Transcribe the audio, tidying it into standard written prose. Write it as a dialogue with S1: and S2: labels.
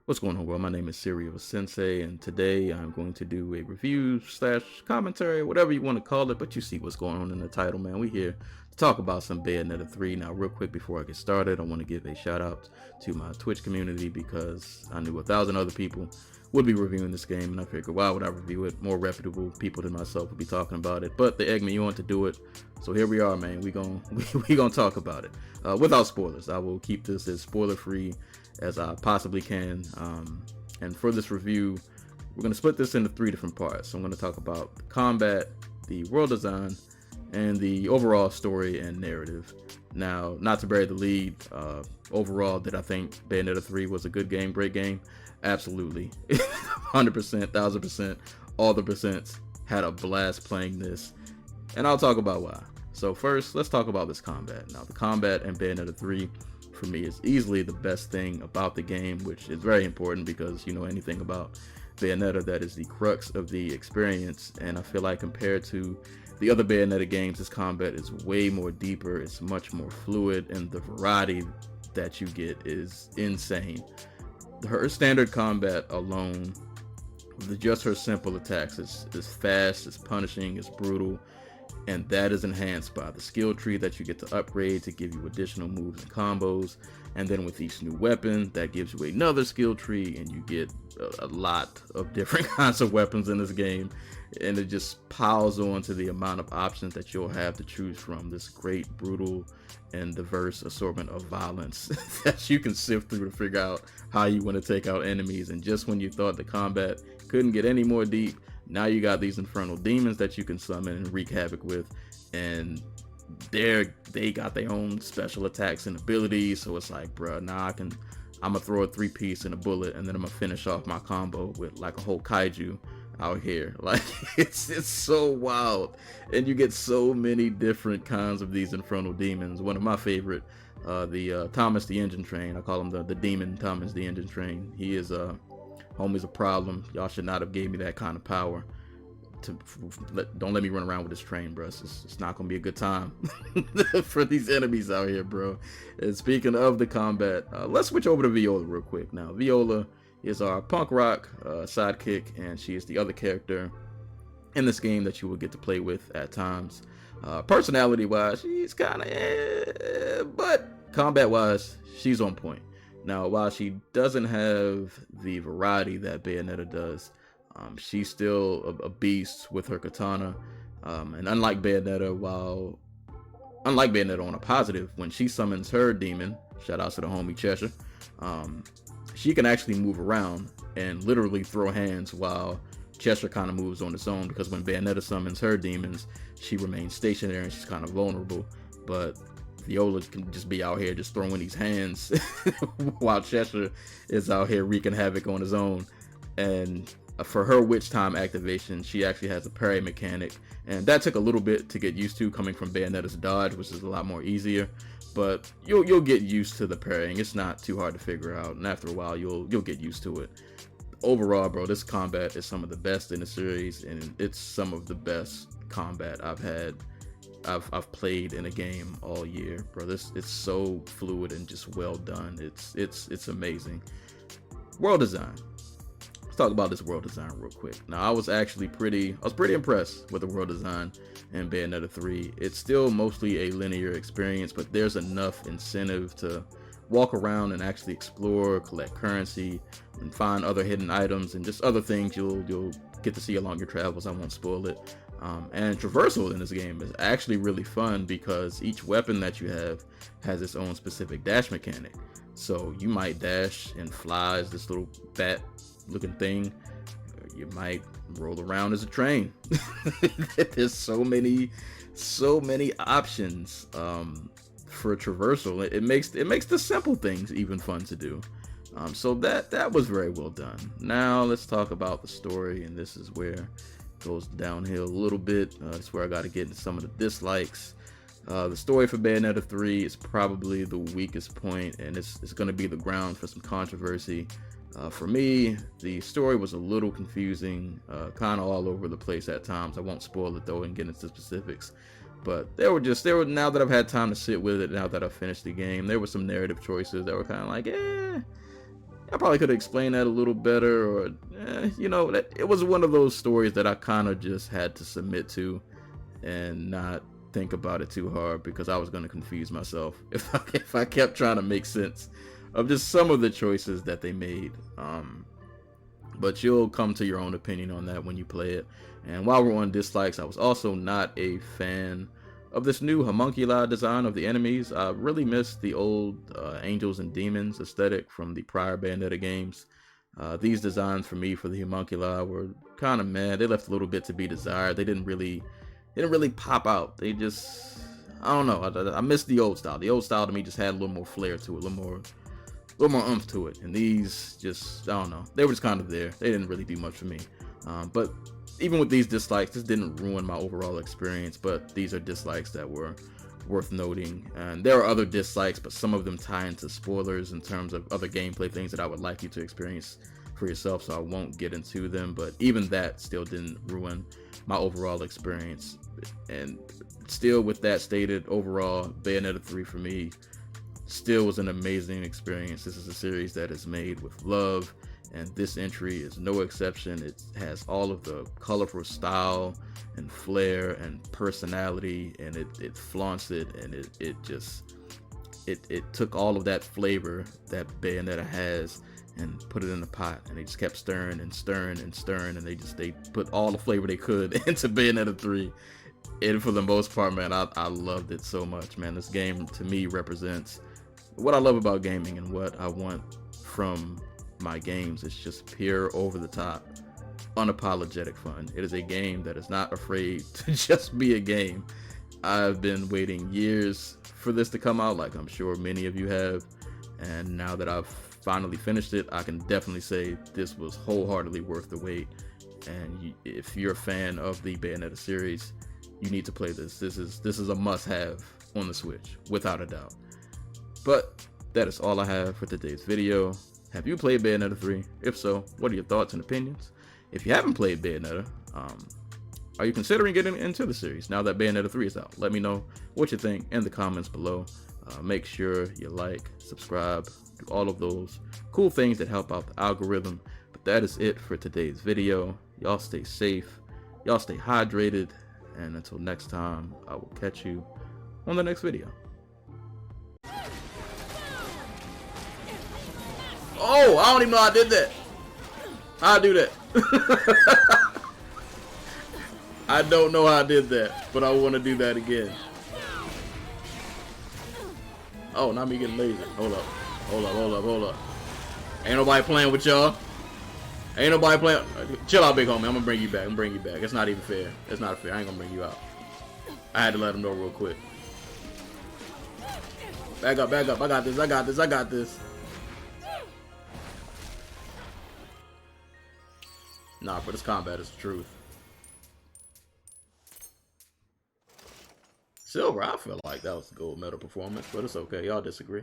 S1: What's going on, world? My name is Serial Sensei, and today I'm going to do a review slash commentary, whatever you want to call it, but you see what's going on in the title, man. We here to talk about some Bayonetta 3. Now, real quick before I get started, I want to give a shout out to my Twitch community because I knew 1,000 other people would be reviewing this game, and I figured, why would I review it? More reputable people than myself would be talking about it, but they egged me on to do it, so here we are, man. we gonna talk about it without spoilers. I will keep this as spoiler-free as I possibly can. And for this review, we're going to split this into 3 different parts. So I'm going to talk about the combat, the world design, and the overall story and narrative. Now, not to bury the lead, overall, did I think Bayonetta 3 was a good game, great game? Absolutely. 100%, 1000%, all the percents. Had a blast playing this. And I'll talk about why. So first, let's talk about this combat. Now, the combat in Bayonetta 3 for me is easily the best thing about the game, which is very important because you know anything about Bayonetta, that is the crux of the experience. And I feel like compared to the other Bayonetta games, this combat is way more deeper, it's much more fluid, and the variety that you get is insane. Her standard combat alone, just her simple attacks, is fast, it's punishing, it's brutal, and that is enhanced by the skill tree that you get to upgrade to give you additional moves and combos. And then with each new weapon, that gives you another skill tree, and you get a lot of different kinds of weapons in this game. And it just piles on to the amount of options that you'll have to choose from. This great, brutal, and diverse assortment of violence that you can sift through to figure out how you want to take out enemies. And just when you thought the combat couldn't get any more deep, now you got these infernal demons that you can summon and wreak havoc with, and they got their own special attacks and abilities. So it's like, bruh, now I'm gonna throw a 3-piece and a bullet, and then I'm gonna finish off my combo with like a whole kaiju out here. Like it's so wild, and you get so many different kinds of these infernal demons. One of my favorite, the Thomas the Engine Train. I call him the demon Thomas the Engine Train. He is homie's a problem. Y'all should not have gave me that kind of power. Don't let me run around with this train, bro. It's not gonna be a good time for these enemies out here, bro. And speaking of the combat, let's switch over to Viola real quick. Now, Viola is our punk rock sidekick, and she is the other character in this game that you will get to play with at times. Personality-wise, she's kind of but combat-wise, she's on point. Now, while she doesn't have the variety that Bayonetta does, she's still a beast with her katana. And unlike Bayonetta on a positive, when she summons her demon, shout out to the homie Cheshire, she can actually move around and literally throw hands while Cheshire kind of moves on its own, because when Bayonetta summons her demons, she remains stationary and she's kind of vulnerable. But Viola can just be out here just throwing these hands while Cheshire is out here wreaking havoc on his own. And for her witch time activation, she actually has a parry mechanic, and that took a little bit to get used to coming from Bayonetta's dodge, which is a lot more easier. But you'll get used to the parrying. It's not too hard to figure out, and after a while you'll get used to it. Overall, bro, this combat is some of the best in the series, and it's some of the best combat I've played in a game all year, bro. It's so fluid and just well done. It's amazing. World design. Let's talk about this world design real quick. Now, I was pretty impressed with the world design in Bayonetta 3. It's still mostly a linear experience, but there's enough incentive to walk around and actually explore, collect currency, and find other hidden items and just other things you'll get to see along your travels. I won't spoil it. And traversal in this game is actually really fun because each weapon that you have has its own specific dash mechanic. So you might dash and fly as this little bat looking thing. You might roll around as a train. There's so many options for traversal. It makes the simple things even fun to do. So that was very well done. Now let's talk about the story, and this is where goes downhill a little bit. That's where I got to get into some of the dislikes. The story for Bayonetta 3 is probably the weakest point, and it's going to be the ground for some controversy. For me, the story was a little confusing, kind of all over the place at times. I won't spoil it though and get into specifics. But there were now that I've had time to sit with it, now that I've finished the game, there were some narrative choices that were kind of like, I probably could have explained that a little better, or you know, it was one of those stories that I kind of just had to submit to and not think about it too hard, because I was going to confuse myself if I kept trying to make sense of just some of the choices that they made. But you'll come to your own opinion on that when you play it. And while we're on dislikes, I was also not a fan of this new homunculi design of the enemies. I really missed the old angels and demons aesthetic from the prior Bayonetta games. These designs for me for the homunculi were kind of mad. They left a little bit to be desired. They didn't really pop out. They just, I don't know. I missed the old style. The old style to me just had a little more flair to it, a little more oomph to it. And these just, I don't know. They were just kind of there. They didn't really do much for me. But even with these dislikes, this didn't ruin my overall experience. But these are dislikes that were worth noting. And there are other dislikes, but some of them tie into spoilers in terms of other gameplay things that I would like you to experience for yourself, so I won't get into them. But even that still didn't ruin my overall experience. And still, with that stated, overall Bayonetta 3 for me still was an amazing experience. This is a series that is made with love, and this entry is no exception. It has all of the colorful style and flair and personality, and it flaunts it, and it took all of that flavor that Bayonetta has and put it in the pot, and they just kept stirring and stirring and stirring, and they put all the flavor they could into Bayonetta 3. And for the most part, man, I loved it so much, man. This game to me represents what I love about gaming and what I want from my games. It's just pure, over the top, unapologetic fun. It is a game that is not afraid to just be a game. I've been waiting years for this to come out, like I'm sure many of you have, and now that I've finally finished it, I can definitely say this was wholeheartedly worth the wait. And if you're a fan of the Bayonetta series, you need to play this. This is a must-have on the Switch, without a doubt. But that is all I have for today's video. Have you played Bayonetta 3? If so, what are your thoughts and opinions? If you haven't played Bayonetta, are you considering getting into the series now that Bayonetta 3 is out? Let me know what you think in the comments below. Make sure you like, subscribe, do all of those cool things that help out the algorithm. But that is it for today's video. Y'all stay safe, y'all stay hydrated, and until next time, I will catch you on the next video. Oh, I don't even know how I did that. How'd I do that? I don't know how I did that, but I want to do that again. Oh, not me getting lazy. Hold up. Ain't nobody playing with y'all. Ain't nobody playing. Chill out, big homie. I'm gonna bring you back. It's not even fair. It's not fair. I ain't gonna bring you out. I had to let him know real quick. Back up. I got this. Nah, but this combat is the truth. Silver, I feel like that was a gold medal performance, but it's okay. Y'all disagree.